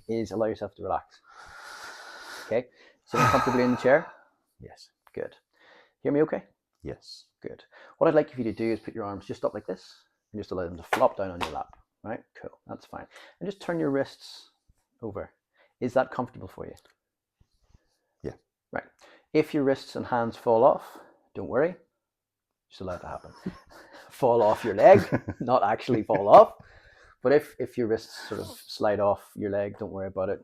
is allow yourself to relax. Okay? Sitting comfortably in the chair? Yes. Good. Hear me okay? Yes. Good. What I'd like you to do is put your arms just up like this and just allow them to flop down on your lap. Right? Cool. That's fine. And just turn your wrists over. Is that comfortable for you? Yeah. Right. If your wrists and hands fall off, don't worry. Just allow it to happen. Fall off your leg, not actually fall off. But if your wrists sort of slide off your leg, don't worry about it.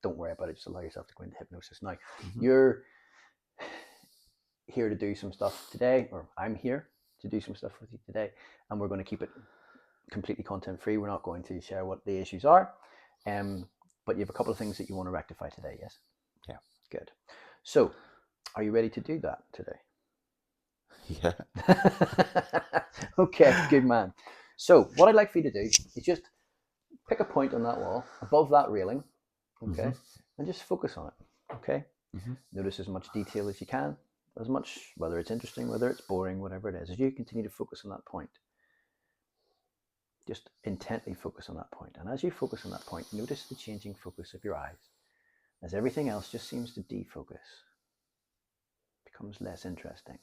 Don't worry about it. Just allow yourself to go into hypnosis. Now, you're here to do some stuff today, or I'm here to do some stuff with you today, and we're going to keep it completely content free. We're not going to share what the issues are, but you have a couple of things that you want to rectify today. Yes. Yeah. Good. So, are you ready to do that today? Yeah. Okay, good man. So what I'd like for you to do is just pick a point on that wall above that railing, okay, and just focus on it, okay? Notice as much detail as you can, as much, whether it's interesting, whether it's boring, whatever it is, as you continue to focus on that point. Just intently focus on that point. And as you focus on that point, notice the changing focus of your eyes, as everything else just seems to defocus, becomes less interesting.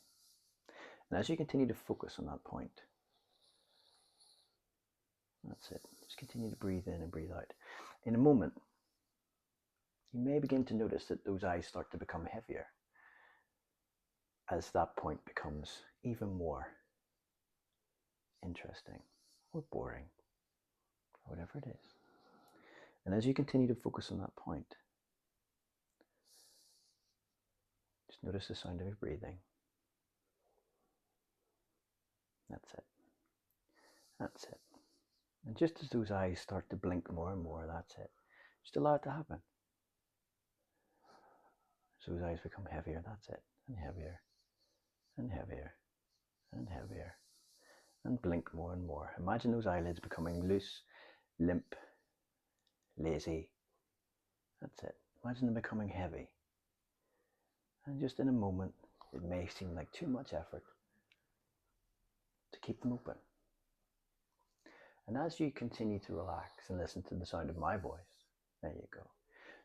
And as you continue to focus on that point, that's it. Just continue to breathe in and breathe out. In a moment, you may begin to notice that those eyes start to become heavier as that point becomes even more interesting or boring, or whatever it is. And as you continue to focus on that point, just notice the sound of your breathing. That's it. That's it. And just as those eyes start to blink more and more, that's it. Just allow it to happen. So those eyes become heavier, that's it. And heavier, and heavier, and heavier. And blink more and more. Imagine those eyelids becoming loose, limp, lazy. That's it. Imagine them becoming heavy. And just in a moment, it may seem like too much effort to keep them open. And as you continue to relax and listen to the sound of my voice, there you go.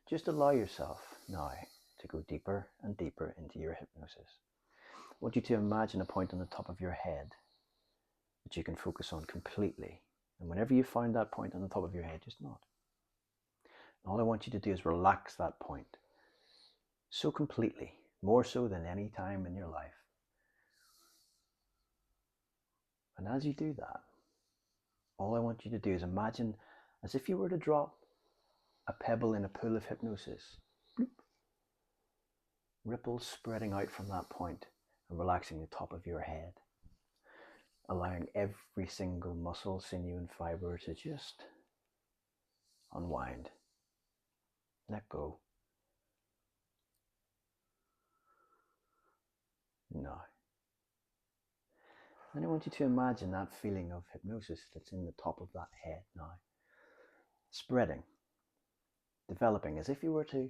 Just allow yourself now to go deeper and deeper into your hypnosis. I want you to imagine a point on the top of your head that you can focus on completely. And whenever you find that point on the top of your head, just nod. And all I want you to do is relax that point so completely, more so than any time in your life. And as you do that, all I want you to do is imagine as if you were to drop a pebble in a pool of hypnosis. Bloop. Ripples spreading out from that point and relaxing the top of your head, allowing every single muscle, sinew and fiber to just unwind, let go. Now. Then I want you to imagine that feeling of hypnosis that's in the top of that head now, spreading, developing, as if you were to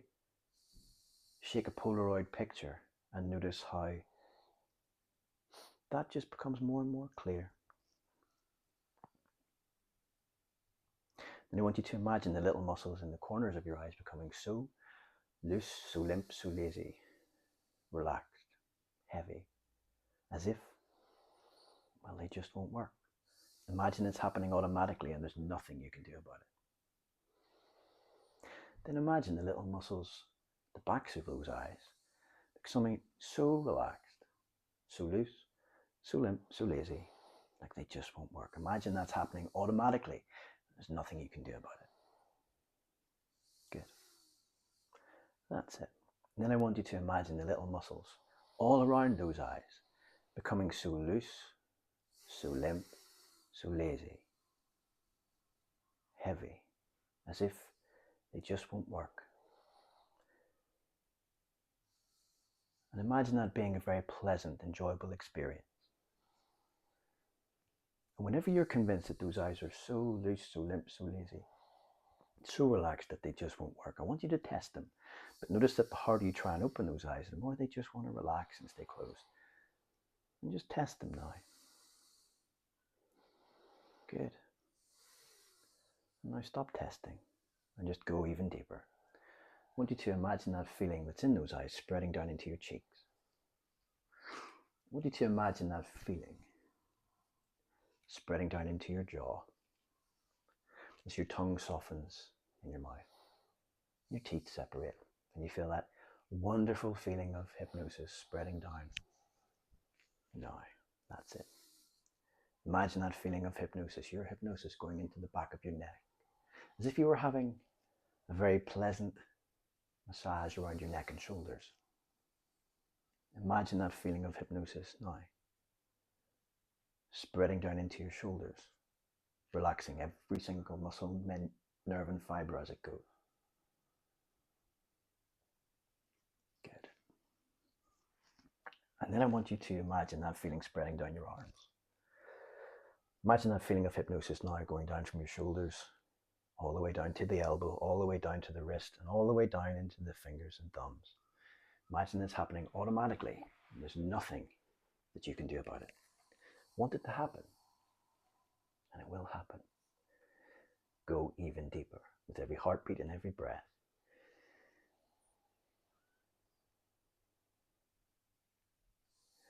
shake a Polaroid picture and notice how that just becomes more and more clear. Then I want you to imagine the little muscles in the corners of your eyes becoming so loose, so limp, so lazy, relaxed, heavy, as if, well, they just won't work. Imagine it's happening automatically and there's nothing you can do about it. Then imagine the little muscles, the backs of those eyes, becoming so relaxed, so loose, so limp, so lazy, like they just won't work. Imagine that's happening automatically. There's nothing you can do about it. Good. That's it. And then I want you to imagine the little muscles all around those eyes becoming so loose, so limp, so lazy, heavy, as if they just won't work. And imagine that being a very pleasant, enjoyable experience. And whenever you're convinced that those eyes are so loose, so limp, so lazy, so relaxed that they just won't work, I want you to test them. But notice that the harder you try and open those eyes, the more they just want to relax and stay closed. And just test them now. Good. And now stop testing and just go even deeper. I want you to imagine that feeling that's in those eyes spreading down into your cheeks. I want you to imagine that feeling spreading down into your jaw as your tongue softens in your mouth. Your teeth separate, and you feel that wonderful feeling of hypnosis spreading down. Now, that's it. Imagine that feeling of hypnosis, your hypnosis going into the back of your neck, as if you were having a very pleasant massage around your neck and shoulders. Imagine that feeling of hypnosis now, spreading down into your shoulders, relaxing every single muscle, nerve and fiber as it goes. Good. And then I want you to imagine that feeling spreading down your arms. Imagine that feeling of hypnosis now going down from your shoulders, all the way down to the elbow, all the way down to the wrist, and all the way down into the fingers and thumbs. Imagine this happening automatically, and there's nothing that you can do about it. Want it to happen, and it will happen. Go even deeper with every heartbeat and every breath.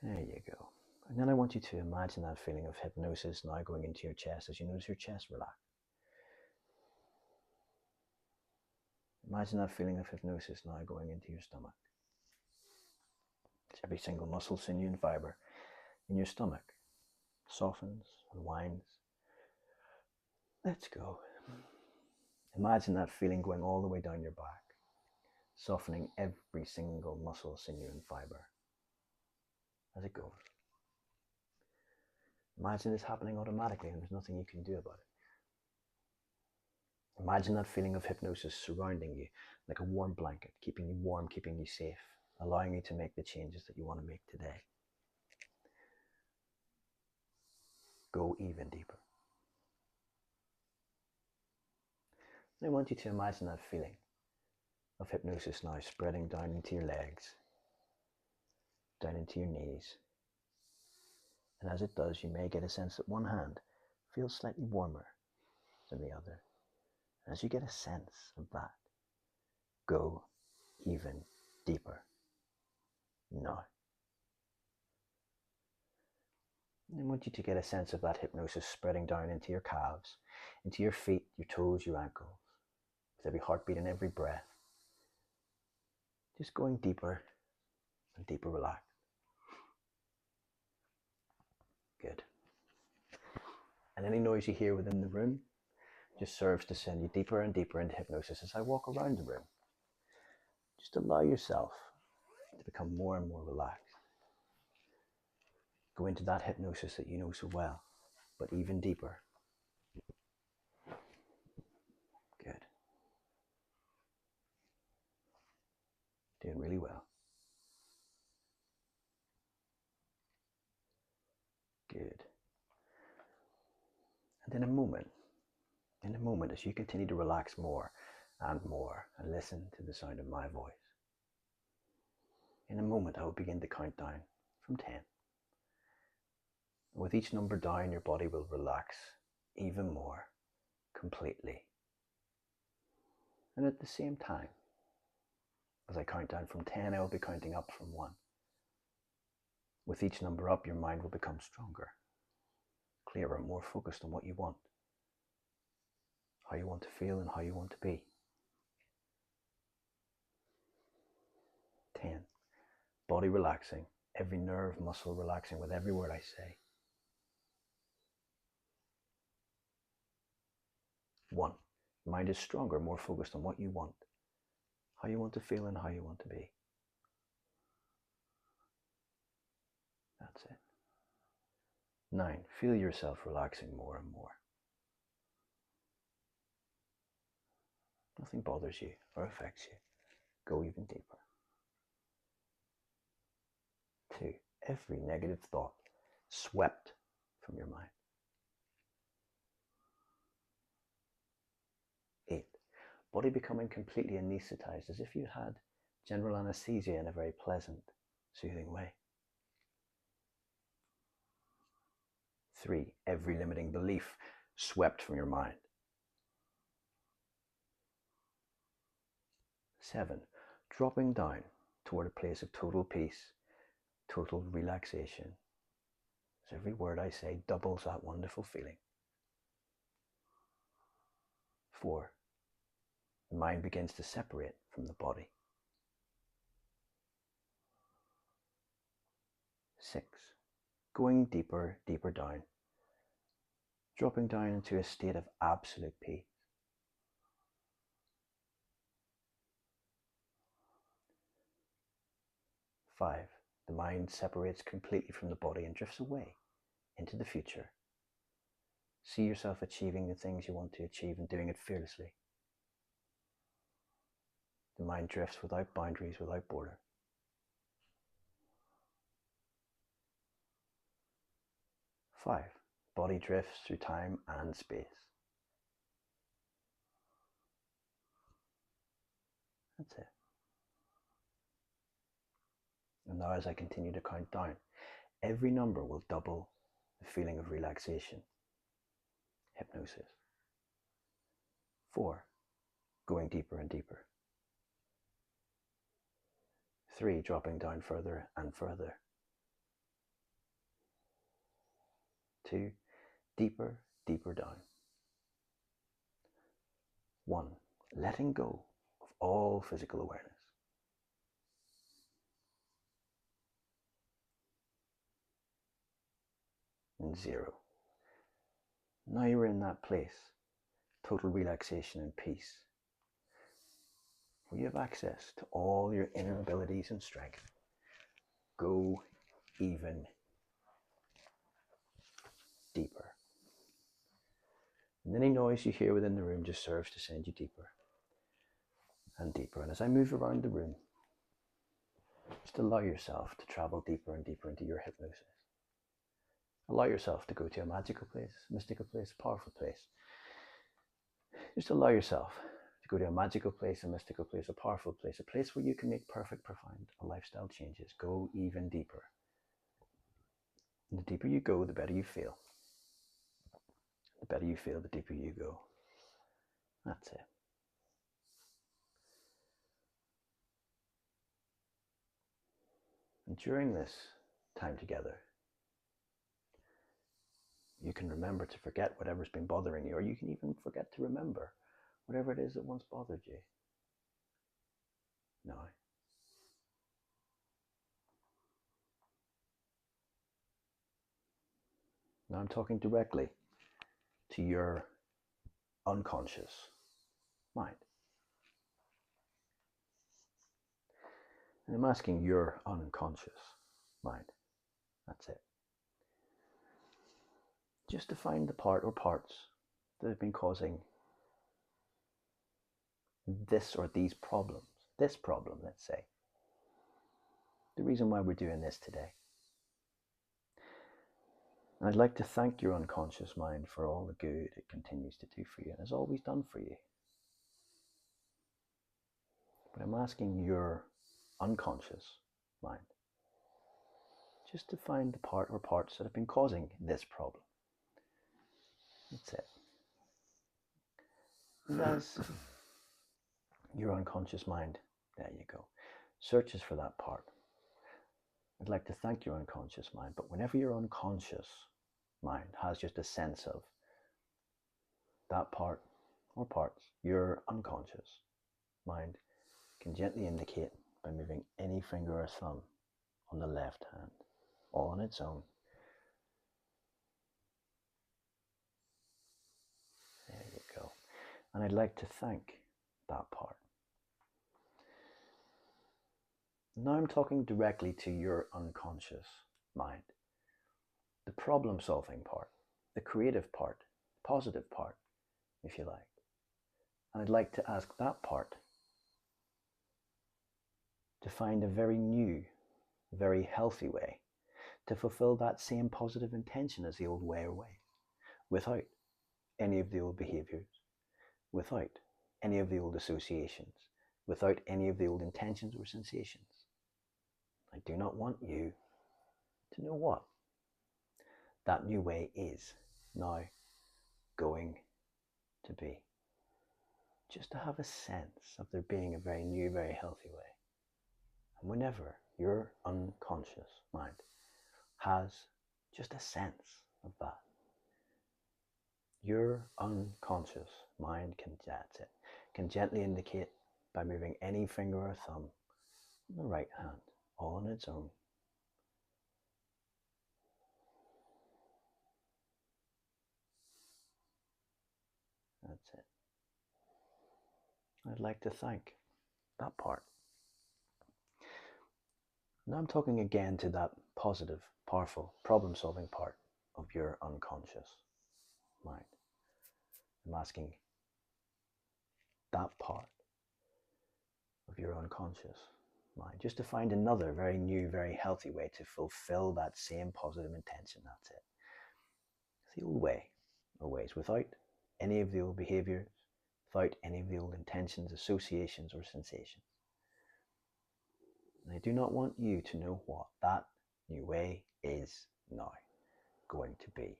There you go. And then I want you to imagine that feeling of hypnosis now going into your chest as you notice your chest relax. Imagine that feeling of hypnosis now going into your stomach. Every single muscle, sinew, and fiber in your stomach softens, unwinds. Let's go. Imagine that feeling going all the way down your back, softening every single muscle, sinew, and fiber as it goes. Imagine this happening automatically and there's nothing you can do about it. Imagine that feeling of hypnosis surrounding you like a warm blanket, keeping you warm, keeping you safe, allowing you to make the changes that you want to make today. Go even deeper. And I want you to imagine that feeling of hypnosis now spreading down into your legs, down into your knees. And as it does, you may get a sense that one hand feels slightly warmer than the other. And as you get a sense of that, go even deeper. Now. I want you to get a sense of that hypnosis spreading down into your calves, into your feet, your toes, your ankles, with every heartbeat and every breath. Just going deeper and deeper relaxed. Good. And any noise you hear within the room just serves to send you deeper and deeper into hypnosis as I walk around the room. Just allow yourself to become more and more relaxed. Go into that hypnosis that you know so well, but even deeper. Good. Doing really well. Good. And in a moment, as you continue to relax more and more and listen to the sound of my voice, in a moment I will begin to count down from 10. With each number down, your body will relax even more completely. And at the same time, as I count down from 10, I will be counting up from 1. With each number up, your mind will become stronger, clearer, more focused on what you want, how you want to feel and how you want to be. 10. Body relaxing, every nerve, muscle relaxing with every word I say. 1. Mind is stronger, more focused on what you want, how you want to feel and how you want to be. That's it. 9. Feel yourself relaxing more and more. Nothing bothers you or affects you. Go even deeper. 2. Every negative thought swept from your mind. 8. Body becoming completely anesthetized, as if you had general anesthesia in a very pleasant, soothing way. 3. Every limiting belief swept from your mind. 7. Dropping down toward a place of total peace, total relaxation. As every word I say doubles that wonderful feeling. 4. The mind begins to separate from the body. 6. Going deeper, deeper down, dropping down into a state of absolute peace. 5. The mind separates completely from the body and drifts away into the future. See yourself achieving the things you want to achieve and doing it fearlessly. The mind drifts without boundaries, without border. 5. Body drifts through time and space. That's it. And now as I continue to count down, every number will double the feeling of relaxation. Hypnosis. 4. Going deeper and deeper. 3. Dropping down further and further. 2. Deeper, deeper down. 1. Letting go of all physical awareness. And 0. Now you're in that place, total relaxation and peace, where you have access to all your inner abilities and strength. Go even deeper. And any noise you hear within the room just serves to send you deeper and deeper. And as I move around the room, just allow yourself to travel deeper and deeper into your hypnosis. Allow yourself to go to a magical place, mystical place, powerful place. Just allow yourself to go to a magical place, a mystical place, a powerful place, a place where you can make perfect, profound lifestyle changes. Go even deeper. And the deeper you go, the better you feel. The better you feel, the deeper you go. That's it. And during this time together, you can remember to forget whatever's been bothering you, or you can even forget to remember whatever it is that once bothered you. Now, I'm talking directly to your unconscious mind. And I'm asking your unconscious mind. That's it. Just to find the part or parts that have been causing this or these problems. This problem, let's say. The reason why we're doing this today. And I'd like to thank your unconscious mind for all the good it continues to do for you and has always done for you. But I'm asking your unconscious mind just to find the part or parts that have been causing this problem. That's it. And as your unconscious mind, there you go, searches for that part, I'd like to thank your unconscious mind, but whenever your unconscious mind has just a sense of that part or parts, your unconscious mind can gently indicate by moving any finger or thumb on the left hand, all on its own. There you go. And I'd like to thank that part. Now I'm talking directly to your unconscious mind. The problem-solving part, the creative part, positive part, if you like. And I'd like to ask that part to find a very new, very healthy way to fulfill that same positive intention as the old way or way, without any of the old behaviors, without any of the old associations, without any of the old intentions or sensations. I do not want you to know what that new way is now going to be. just to have a sense of there being a very new, very healthy way. And whenever your unconscious mind has just a sense of that, your unconscious mind can gently indicate by moving any finger or thumb on the right hand, all on its own. That's it. I'd like to thank that part. Now I'm talking again to that positive, powerful, problem-solving part of your unconscious mind. I'm asking that part of your unconscious mind just to find another very new, very healthy way to fulfill that same positive intention. That's it. It's the old way, or ways, without any of the old behaviors, without any of the old intentions, associations, or sensations. And I do not want you to know what that new way is now going to be.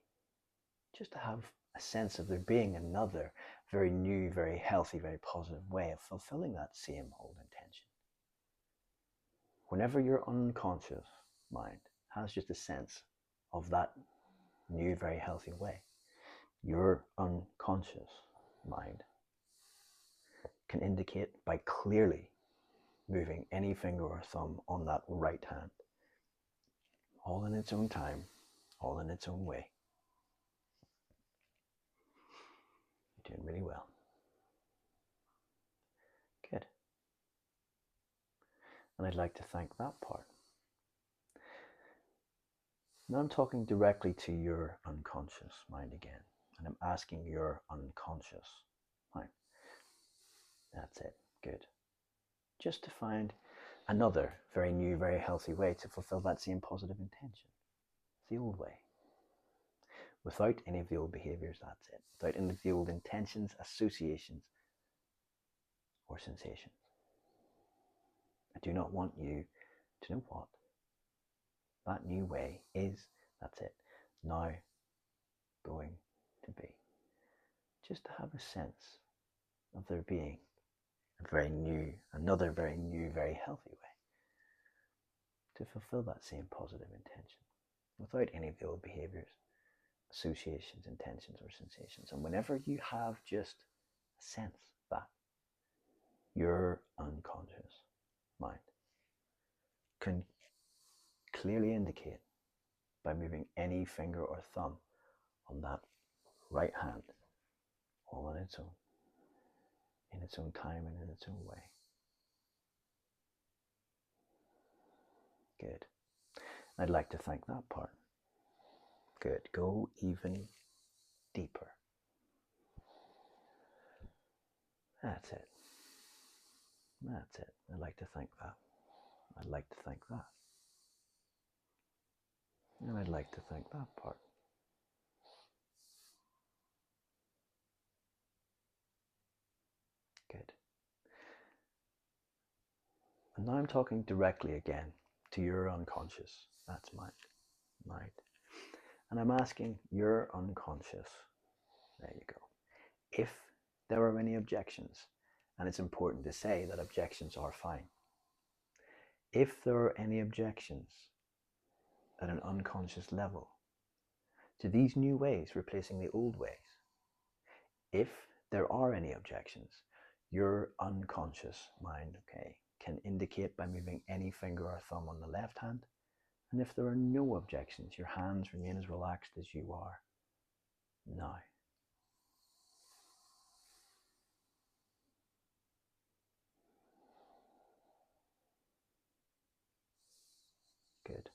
Just to have a sense of there being another very new, very healthy, very positive way of fulfilling that same old intention. Whenever your unconscious mind has just a sense of that new, very healthy way, your unconscious mind can indicate by clearly moving any finger or thumb on that right hand, all in its own time, all in its own way. You're doing really well. Good. And I'd like to thank that part. Now I'm talking directly to your unconscious mind again, and I'm asking your unconscious mind. That's it. Good. Just to find another very new, very healthy way to fulfill that same positive intention. It's the old way. Without any of the old behaviors, that's it. Without any of the old intentions, associations, or sensations. I do not want you to know what that new way is. That's it. Now going to be. Just to have a sense of there being another very new, very healthy way to fulfill that same positive intention without any of the old behaviors, associations, intentions, or sensations. And whenever you have just a sense that, your unconscious mind can clearly indicate by moving any finger or thumb on that right hand, all on its own, in its own time and in its own way. Good. I'd like to thank that part. Good. Go even deeper. That's it. That's it. I'd like to thank that. I'd like to thank that. And I'd like to thank that part. Good. And now I'm talking directly again to your unconscious. That's mind. And I'm asking your unconscious, there you go, if there are any objections, and it's important to say that objections are fine. If there are any objections at an unconscious level to these new ways replacing the old ways, if there are any objections, your unconscious mind, can indicate by moving any finger or thumb on the left hand. And if there are no objections, your hands remain as relaxed as you are now. Good.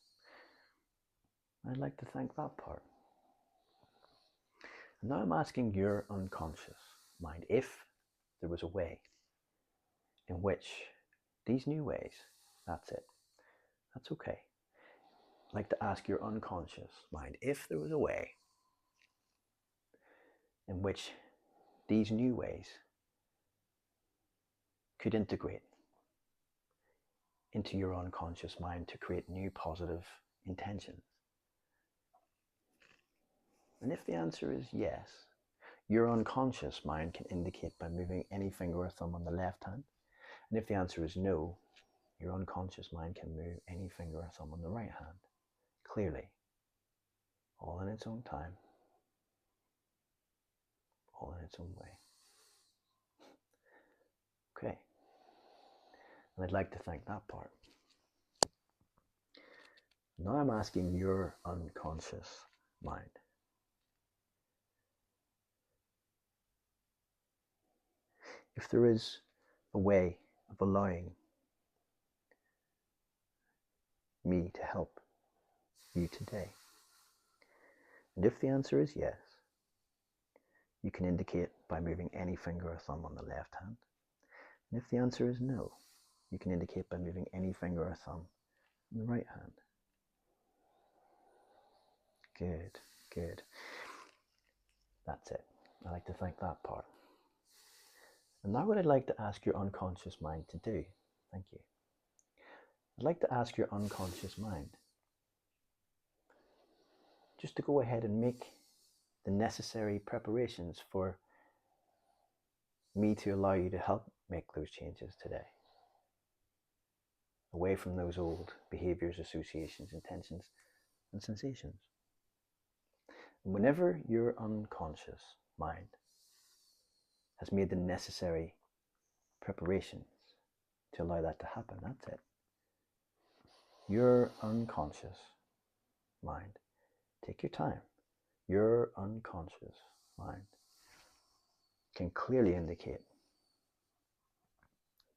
I'd like to thank that part. And now I'm asking your unconscious mind if there was a way in which these new ways, that's it, that's okay. I'd like to ask your unconscious mind if there was a way in which these new ways could integrate into your unconscious mind to create new positive intentions. And if the answer is yes, your unconscious mind can indicate by moving any finger or thumb on the left hand. And if the answer is no, your unconscious mind can move any finger or thumb on the right hand, clearly, all in its own time, all in its own way. Okay, and I'd like to thank that part. Now I'm asking your unconscious mind. If there is a way of allowing me to help you today. And if the answer is yes, you can indicate by moving any finger or thumb on the left hand. And if the answer is no, you can indicate by moving any finger or thumb on the right hand. Good, good. That's it. I'd like to thank that part. And now what I'd like to ask your unconscious mind to do, thank you. I'd like to ask your unconscious mind just to go ahead and make the necessary preparations for me to allow you to help make those changes today. Away from those old behaviors, associations, intentions, and sensations. And whenever your unconscious mind has made the necessary preparations to allow that to happen, that's it. Your unconscious mind, take your time. Your unconscious mind can clearly indicate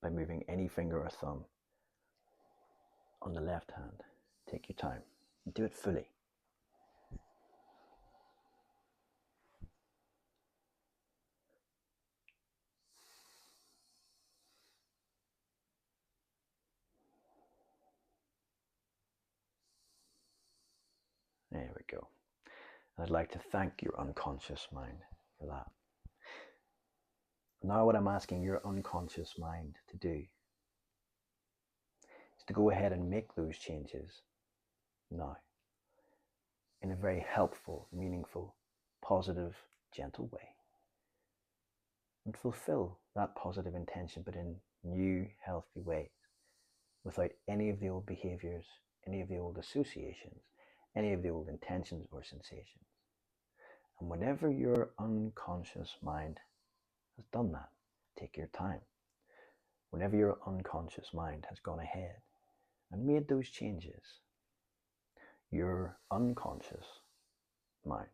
by moving any finger or thumb on the left hand. Take your time and do it fully. There we go. And I'd like to thank your unconscious mind for that. Now what I'm asking your unconscious mind to do is to go ahead and make those changes now in a very helpful, meaningful, positive, gentle way. And fulfill that positive intention, but in new, healthy ways, without any of the old behaviors, any of the old associations, any of the old intentions or sensations. And whenever your unconscious mind has done that, take your time. Whenever your unconscious mind has gone ahead and made those changes, your unconscious mind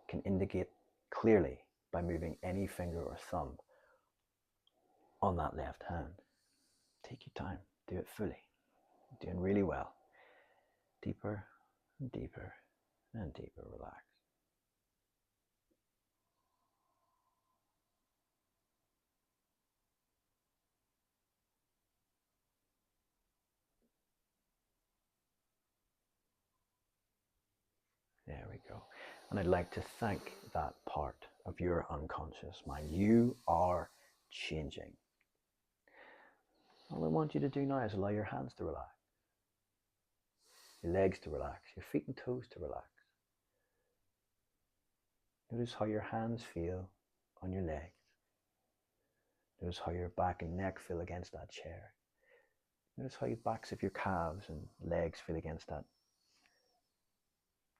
can indicate clearly by moving any finger or thumb on that left hand. Take your time, do it fully. You're doing really well. Deeper and deeper and deeper, relax. There we go. And I'd like to thank that part of your unconscious mind. You are changing. All I want you to do now is allow your hands to relax, your legs to relax, your feet and toes to relax. Notice how your hands feel on your legs. Notice how your back and neck feel against that chair. Notice how the backs of your calves and legs feel against that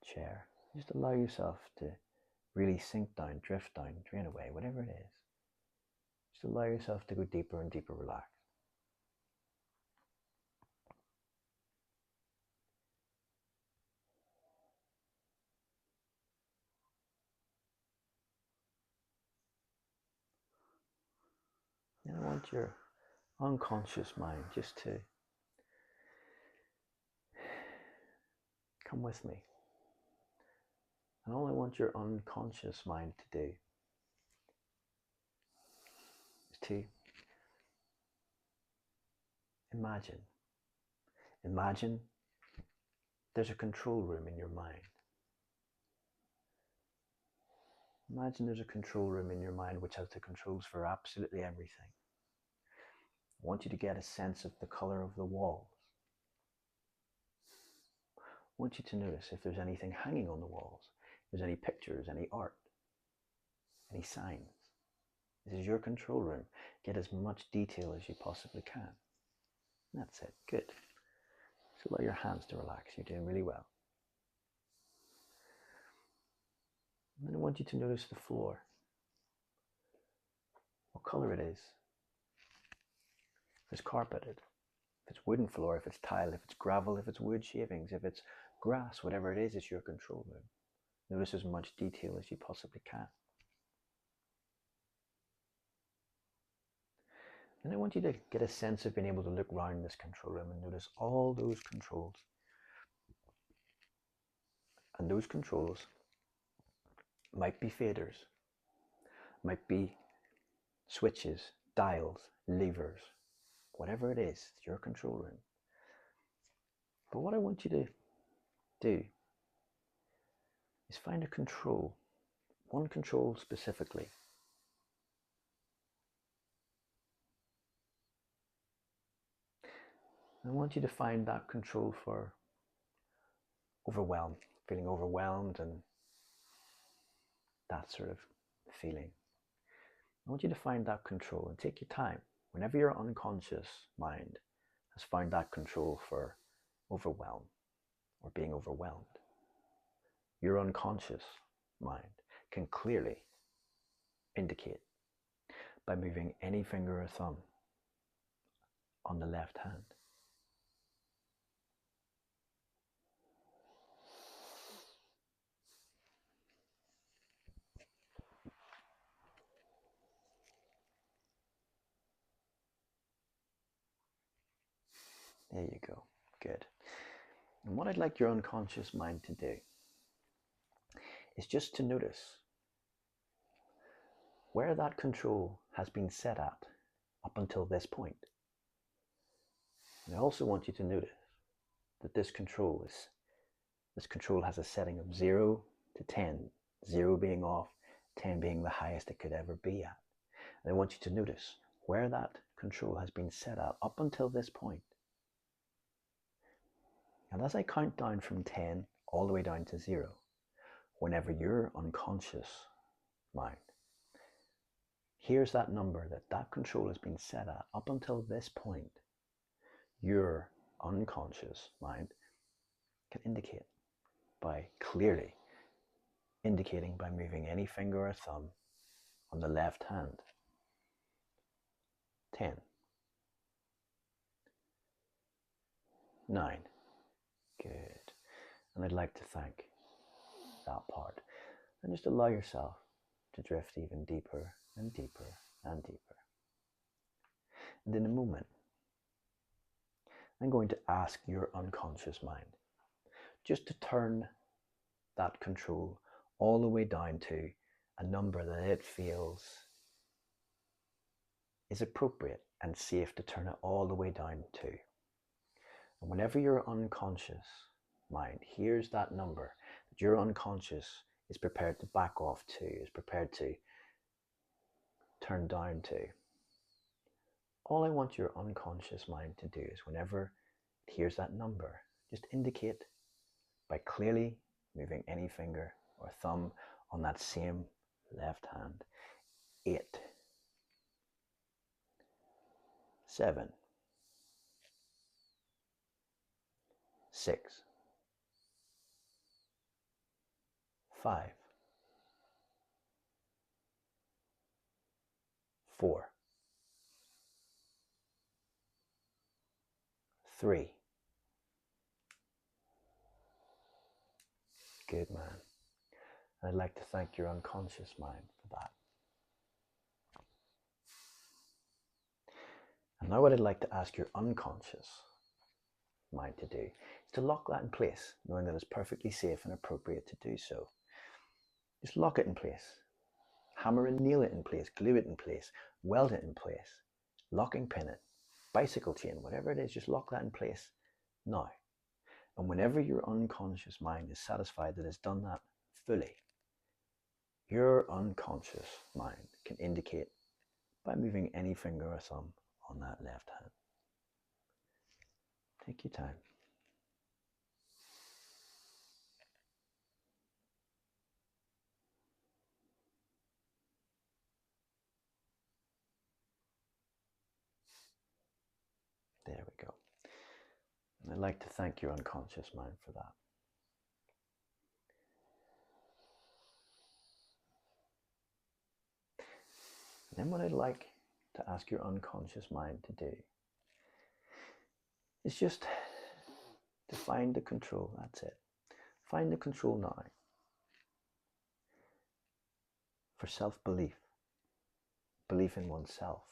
chair. Just allow yourself to really sink down, drift down, drain away, whatever it is. Just allow yourself to go deeper and deeper relaxed. And I want your unconscious mind just to come with me. And all I want your unconscious mind to do is to imagine. Imagine there's a control room in your mind. Imagine there's a control room in your mind which has the controls for absolutely everything. I want you to get a sense of the color of the walls. I want you to notice if there's anything hanging on the walls, if there's any pictures, any art. any signs. This is your control room. Get as much detail as you possibly can. That's it. Good. So allow your hands to relax. You're doing really well. And then I want you to notice the floor. What color it is. If it's carpeted, if it's wooden floor, if it's tile, if it's gravel, if it's wood shavings, if it's grass, whatever it is, it's your control room. Notice as much detail as you possibly can. And I want you to get a sense of being able to look around this control room and notice all those controls. And those controls might be faders, might be switches, dials, levers, whatever it is, it's your control room. But what I want you to do is find a control, one control specifically. I want you to find that control for overwhelm, feeling overwhelmed and that sort of feeling. I want you to find that control and take your time. Whenever your unconscious mind has found that control for overwhelm or being overwhelmed, your unconscious mind can clearly indicate by moving any finger or thumb on the left hand. There you go. Good. And what I'd like your unconscious mind to do is just to notice where that control has been set at up until this point. And I also want you to notice that this control has a setting of 0 to 10, 0 being off, 10 being the highest it could ever be at. And I want you to notice where that control has been set at up until this point. And as I count down from 10 all the way down to 0, whenever your unconscious mind here's that number that control has been set at up until this point, your unconscious mind can indicate by clearly indicating by moving any finger or thumb on the left hand. 10, 9, good. And I'd like to thank that part and just allow yourself to drift even deeper and deeper and deeper. And in a moment, I'm going to ask your unconscious mind just to turn that control all the way down to a number that it feels is appropriate and safe to turn it all the way down to. And whenever your unconscious mind hears that number that your unconscious is prepared to back off to, is prepared to turn down to, all I want your unconscious mind to do is whenever it hears that number, just indicate by clearly moving any finger or thumb on that same left hand. 8, 7, 6, 5, 4, 3. Good man. And I'd like to thank your unconscious mind for that. And now what I'd like to ask your unconscious mind to do is to lock that in place, knowing that it's perfectly safe and appropriate to do so. Just lock it in place. Hammer and nail it in place, glue it in place, weld it in place, locking pin it, bicycle chain, whatever it is, just lock that in place now. And whenever your unconscious mind is satisfied that it's done that fully, your unconscious mind can indicate by moving any finger or thumb on that left hand. Take your time. I'd like to thank your unconscious mind for that. And then what I'd like to ask your unconscious mind to do is just to find the control. That's it. Find the control now for self-belief, belief in oneself,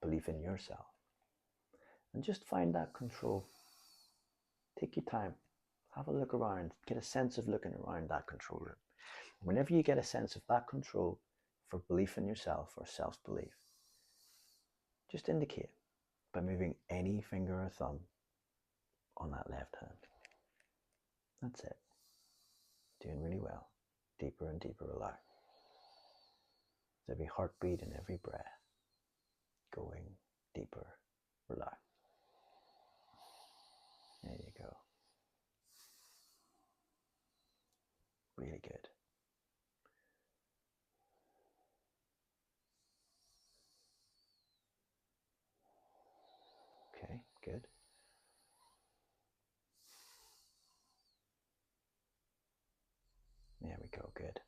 belief in yourself. And just find that control. Take your time, have a look around, get a sense of looking around that control room. Whenever you get a sense of that control for belief in yourself or self-belief, just indicate by moving any finger or thumb on that left hand. That's it. Doing really well. Deeper and deeper relax. Every heartbeat and every breath going deeper, relax. There you go. Really good. Okay, good. There we go, good.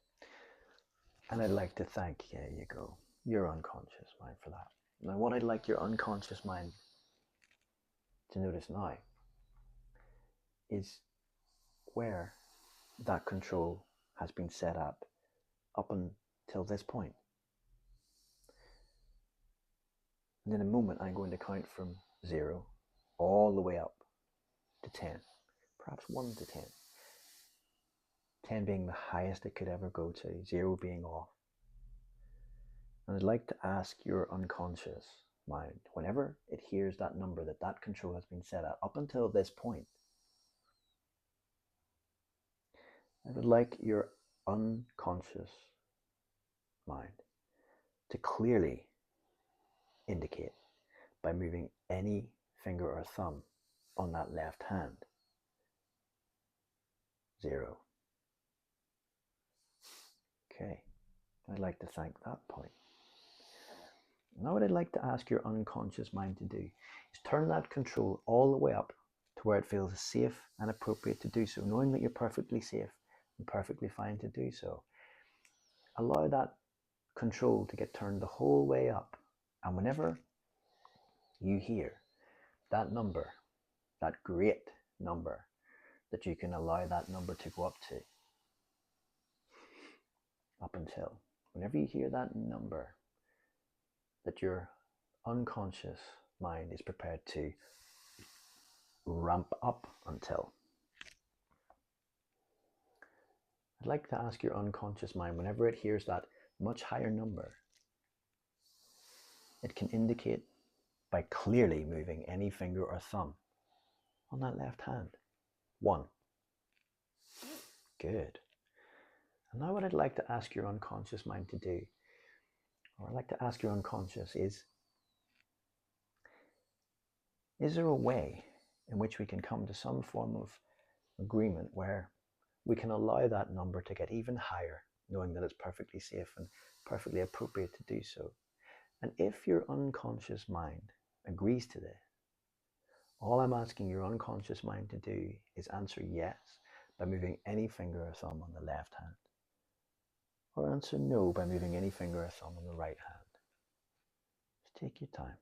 And I'd like to thank, there you go, your unconscious mind for that. Now what I'd like your unconscious mind to notice now is where that control has been set up until this point. And in a moment I'm going to count from 0 all the way up to 10, perhaps 1 to 10. 10 being the highest it could ever go to, 0 being off. And I'd like to ask your unconscious mind, whenever it hears that number that control has been set at up until this point, I would like your unconscious mind to clearly indicate by moving any finger or thumb on that left hand, 0. Okay, I'd like to thank that point. Now what I'd like to ask your unconscious mind to do is turn that control all the way up to where it feels safe and appropriate to do so, knowing that you're perfectly safe and perfectly fine to do so. Allow that control to get turned the whole way up, and whenever you hear that number, that great number that you can allow that number to go up to, up until, whenever you hear that number that your unconscious mind is prepared to ramp up until, I'd like to ask your unconscious mind, whenever it hears that much higher number, it can indicate by clearly moving any finger or thumb on that left hand. 1. Good. And now what I'd like to ask your unconscious mind to do, or I'd like to ask your unconscious is there a way in which we can come to some form of agreement where we can allow that number to get even higher, knowing that it's perfectly safe and perfectly appropriate to do so? And if your unconscious mind agrees to this, all I'm asking your unconscious mind to do is answer yes by moving any finger or thumb on the left hand, or answer no by moving any finger or thumb on the right hand. Just take your time.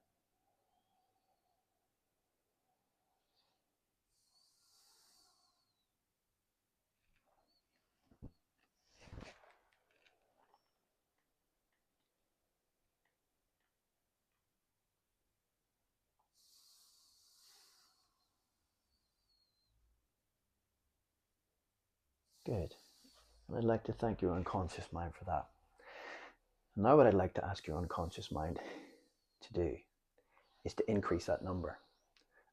Good. And I'd like to thank your unconscious mind for that. And now what I'd like to ask your unconscious mind to do is to increase that number.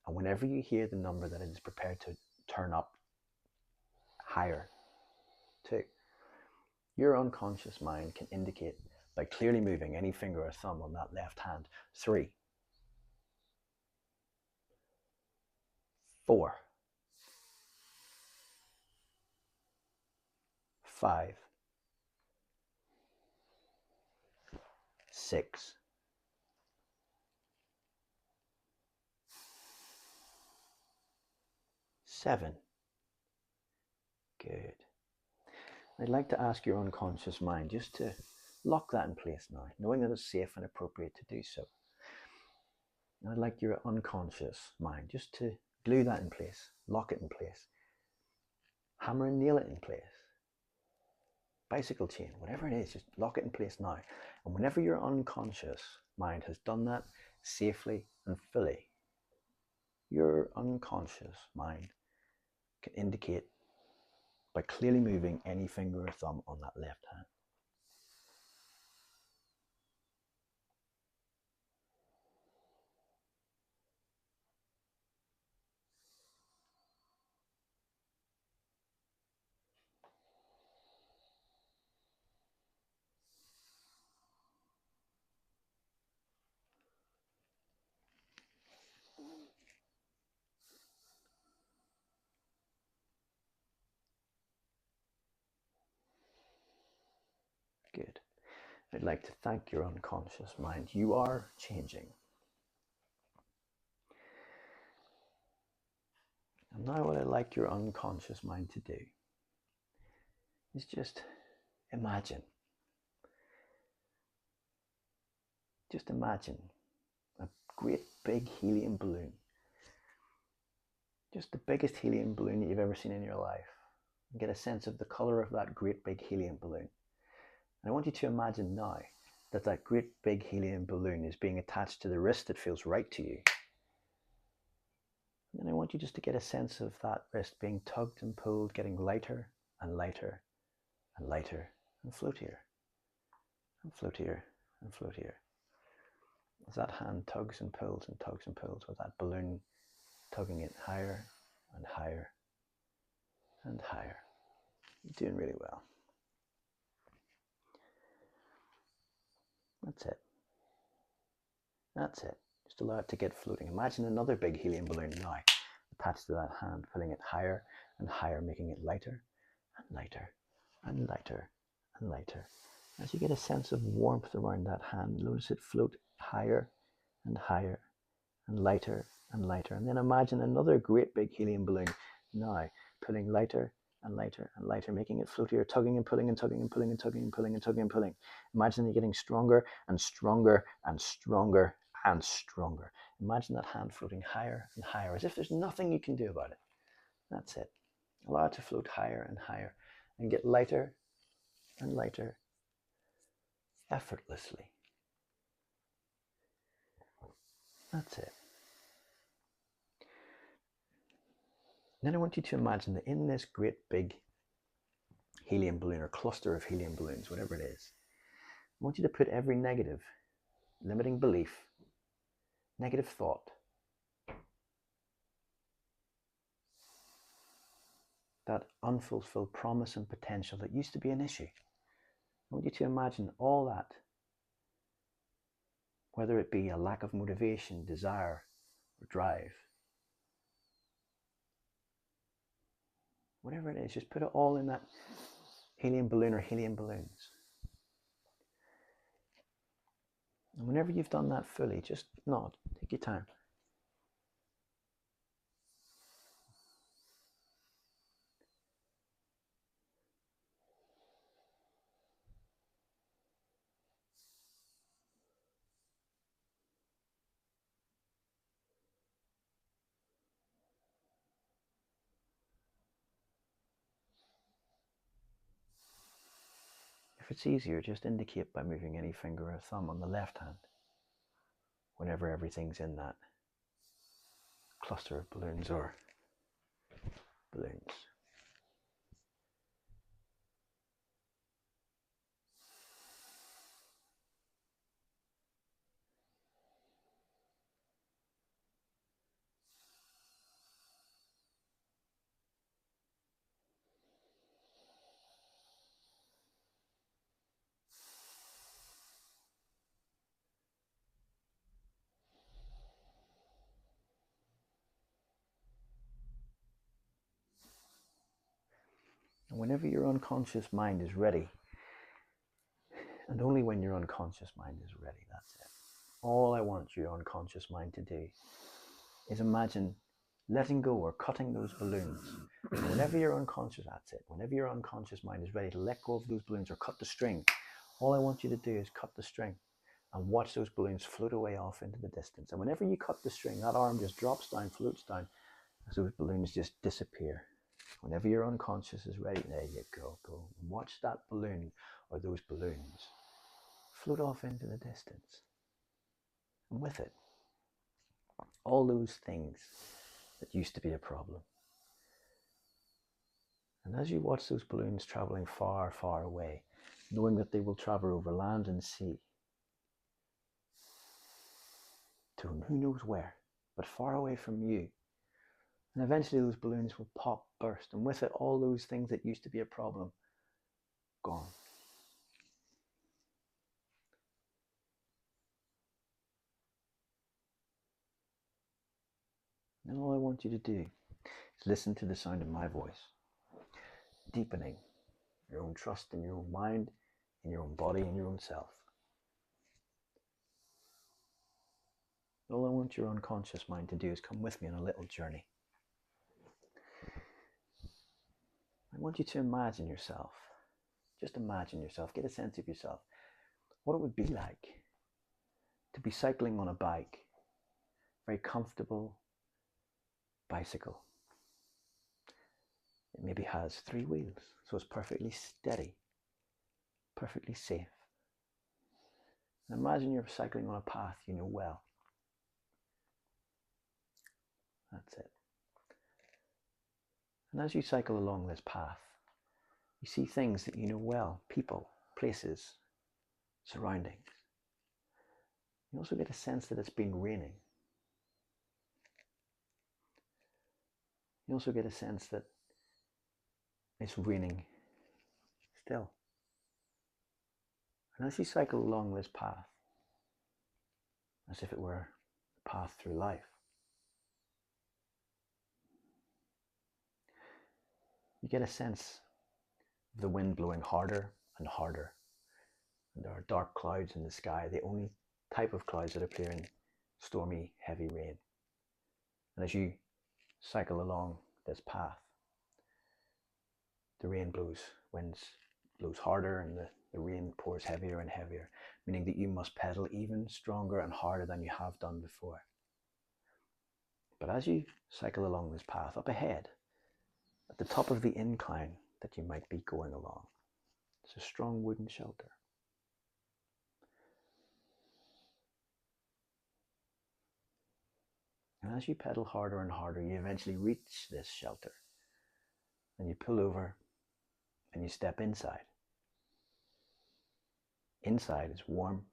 And whenever you hear the number that it is prepared to turn up higher to, your unconscious mind can indicate by clearly moving any finger or thumb on that left hand. 3, 4, 5, 6, 7, 7. Good. I'd like to ask your unconscious mind just to lock that in place now, knowing that it's safe and appropriate to do so. And I'd like your unconscious mind just to glue that in place, lock it in place, hammer and nail it in place. Bicycle chain, whatever it is, just lock it in place now. And whenever your unconscious mind has done that safely and fully, your unconscious mind can indicate by clearly moving any finger or thumb on that left hand. Good. I'd like to thank your unconscious mind. You are changing. And now what I'd like your unconscious mind to do is just imagine. Just imagine a great big helium balloon. Just the biggest helium balloon that you've ever seen in your life. And get a sense of the color of that great big helium balloon. And I want you to imagine now that that great big helium balloon is being attached to the wrist that feels right to you. And I want you just to get a sense of that wrist being tugged and pulled, getting lighter and lighter and lighter and floatier and floatier and floatier. As that hand tugs and pulls and tugs and pulls with that balloon tugging it higher and higher and higher. You're doing really well. That's it. That's it. Just allow it to get floating. Imagine another big helium balloon now attached to that hand, pulling it higher and higher, making it lighter and lighter and lighter and lighter. As you get a sense of warmth around that hand, notice it float higher and higher and lighter and lighter. And then imagine another great big helium balloon now pulling lighter and lighter and lighter, making it floatier, tugging and pulling and tugging and pulling and tugging and pulling and tugging and pulling. Imagine it getting stronger and stronger and stronger and stronger. Imagine that hand floating higher and higher, as if there's nothing you can do about it. That's it. Allow it to float higher and higher and get lighter and lighter effortlessly. That's it. Then I want you to imagine that in this great big helium balloon or cluster of helium balloons, whatever it is, I want you to put every negative, limiting belief, negative thought, that unfulfilled promise and potential that used to be an issue. I want you to imagine all that, whether it be a lack of motivation, desire, or drive, whatever it is, just put it all in that helium balloon or helium balloons. And whenever you've done that fully, just nod, take your time. If it's easier, just indicate by moving any finger or thumb on the left hand whenever everything's in that cluster of balloons or balloons. And whenever your unconscious mind is ready, and only when your unconscious mind is ready, that's it. All I want your unconscious mind to do is imagine letting go or cutting those balloons. And whenever you're unconscious, that's it. Whenever your unconscious mind is ready to let go of those balloons or cut the string, all I want you to do is cut the string and watch those balloons float away off into the distance. And whenever you cut the string, that arm just drops down, floats down, as those balloons just disappear. Whenever your unconscious is ready, there you go. Watch that balloon or those balloons float off into the distance. And with it, all those things that used to be a problem. And as you watch those balloons traveling far, far away, knowing that they will travel over land and sea, to who knows where, but far away from you. And eventually those balloons will pop, burst, and with it all those things that used to be a problem, gone. And all I want you to do is listen to the sound of my voice, deepening your own trust in your own mind, in your own body, in your own self. All I want your unconscious mind to do is come with me on a little journey. I want you to imagine yourself, just imagine yourself, get a sense of yourself, what it would be like to be cycling on a bike, very comfortable bicycle. It maybe has 3 wheels, so it's perfectly steady, perfectly safe. And imagine you're cycling on a path you know well. That's it. And as you cycle along this path, you see things that you know well, people, places, surroundings. You also get a sense that it's been raining. You also get a sense that it's raining still. And as you cycle along this path, as if it were a path through life, you get a sense of the wind blowing harder and harder. And there are dark clouds in the sky, the only type of clouds that appear in stormy, heavy rain. And as you cycle along this path, the rain blows, winds blows harder, and the rain pours heavier and heavier, meaning that you must pedal even stronger and harder than you have done before. But as you cycle along this path, up ahead, at the top of the incline that you might be going along, there's a strong wooden shelter. And as you pedal harder and harder, you eventually reach this shelter. And you pull over and you step inside. Inside is warm.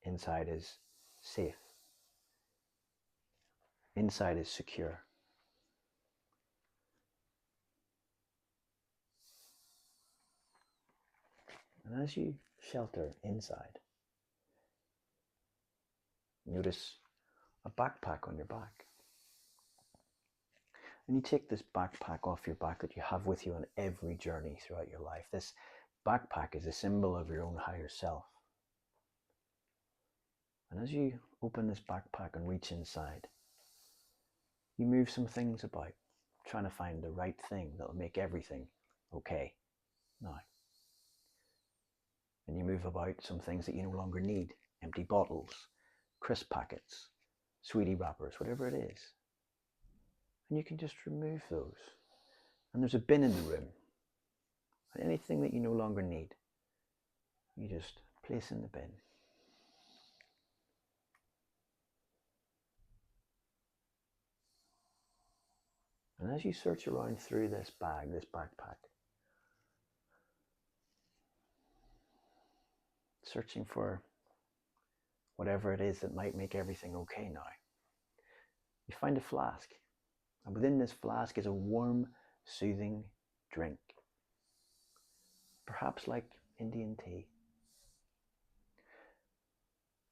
Inside is safe. Inside is secure. And as you shelter inside, notice a backpack on your back. And you take this backpack off your back that you have with you on every journey throughout your life. This backpack is a symbol of your own higher self. And as you open this backpack and reach inside, you move some things about, trying to find the right thing that will make everything okay now. And you move about some things that you no longer need, empty bottles, crisp packets, sweetie wrappers, whatever it is. And you can just remove those. And there's a bin in the room. And anything that you no longer need, you just place in the bin. And as you search around through this bag, this backpack, searching for whatever it is that might make everything okay now, you find a flask. And within this flask is a warm, soothing drink. Perhaps like Indian tea.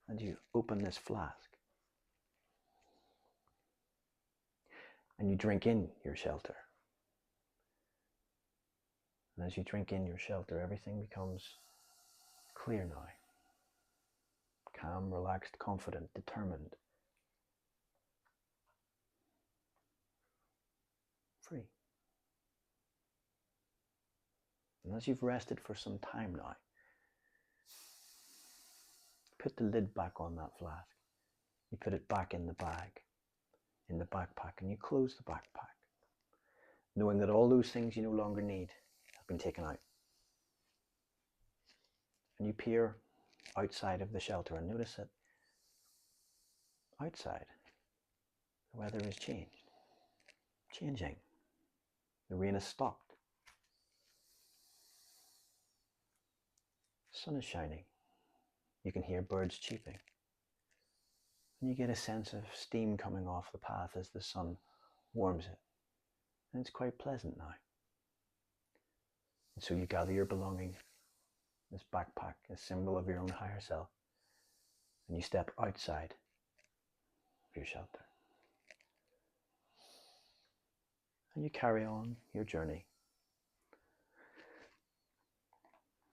And you open this flask. And you drink in your shelter. And as you drink in your shelter, everything becomes clear now. Calm, relaxed, confident, determined. free. And as you've rested for some time now, put the lid back on that flask. You put it back in the bag, in the backpack, and you close the backpack, knowing that all those things you no longer need have been taken out. And you peer outside of the shelter and notice that outside the weather has changing. The rain has stopped. The sun is shining. You can hear birds cheeping. And you get a sense of steam coming off the path as the sun warms it. And it's quite pleasant now. And so you gather your belongings, this backpack, a symbol of your own higher self, and you step outside of your shelter. And you carry on your journey,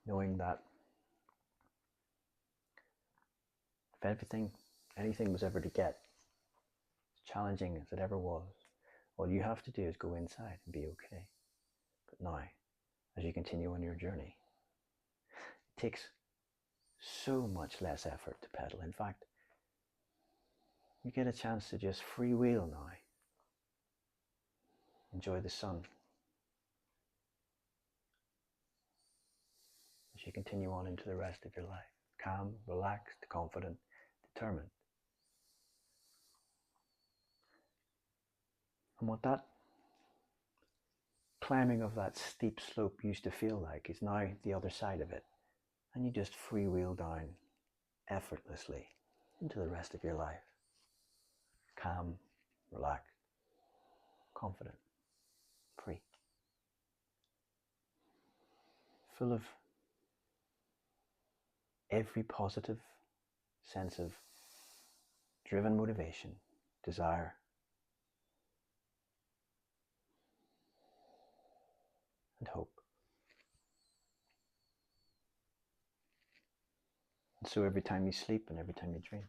knowing that if anything was ever to get as challenging as it ever was, all you have to do is go inside and be okay. But now, as you continue on your journey, it takes so much less effort to pedal. In fact, you get a chance to just freewheel now. Enjoy the sun as you continue on into the rest of your life. Calm, relaxed, confident, determined. And what that climbing of that steep slope used to feel like is now the other side of it. And you just freewheel down effortlessly into the rest of your life. Calm, relaxed, confident, free. Full of every positive sense of driven motivation, desire, and hope. And so every time you sleep and every time you dream,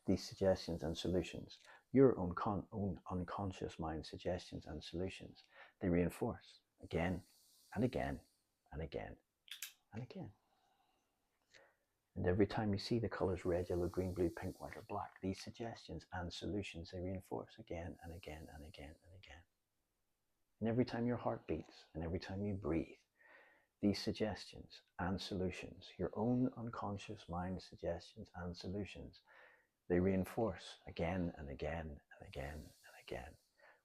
these suggestions and solutions, your own unconscious mind suggestions and solutions, they reinforce again and again and again and again. And every time you see the colours red, yellow, green, blue, pink, white or black, these suggestions and solutions, they reinforce again and again and again and again. And every time your heart beats and every time you breathe, these suggestions and solutions, your own unconscious mind suggestions and solutions, they reinforce again and again and again and again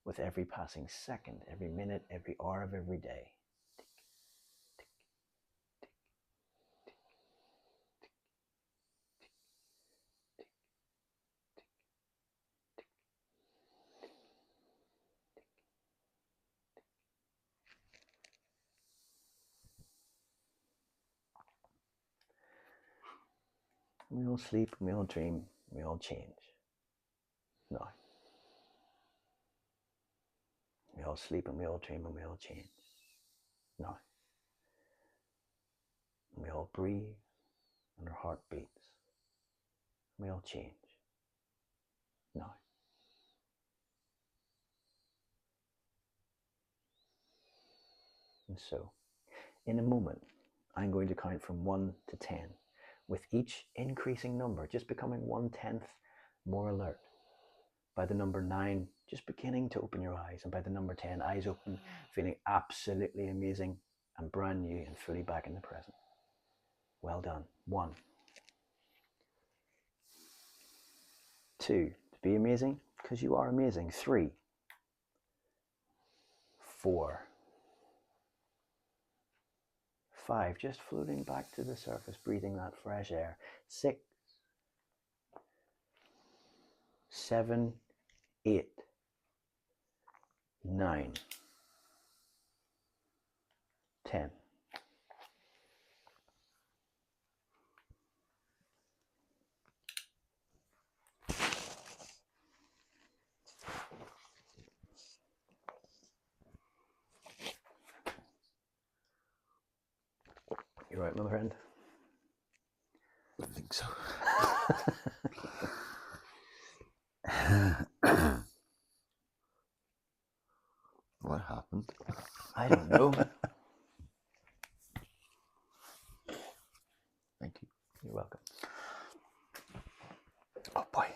with every passing second, every minute, every hour of every day. We all sleep, we all dream, we all change. No. We all sleep and we all dream and we all change. No. We all breathe and our heart beats. We all change. No. And so, in a moment, I'm going to count from 1 to 10, with each increasing number just becoming 1/10 more alert. By the number 9, just beginning to open your eyes, and by the number 10, eyes open, feeling absolutely amazing and brand new and fully back in the present. Well done. 1. 2, to be amazing, because you are amazing. 3. 4. 5, just floating back to the surface, breathing that fresh air. 6. 7, 8, 9, 10. You right, my friend? I think so. What happened? I don't know. Thank you. You're welcome. Oh boy.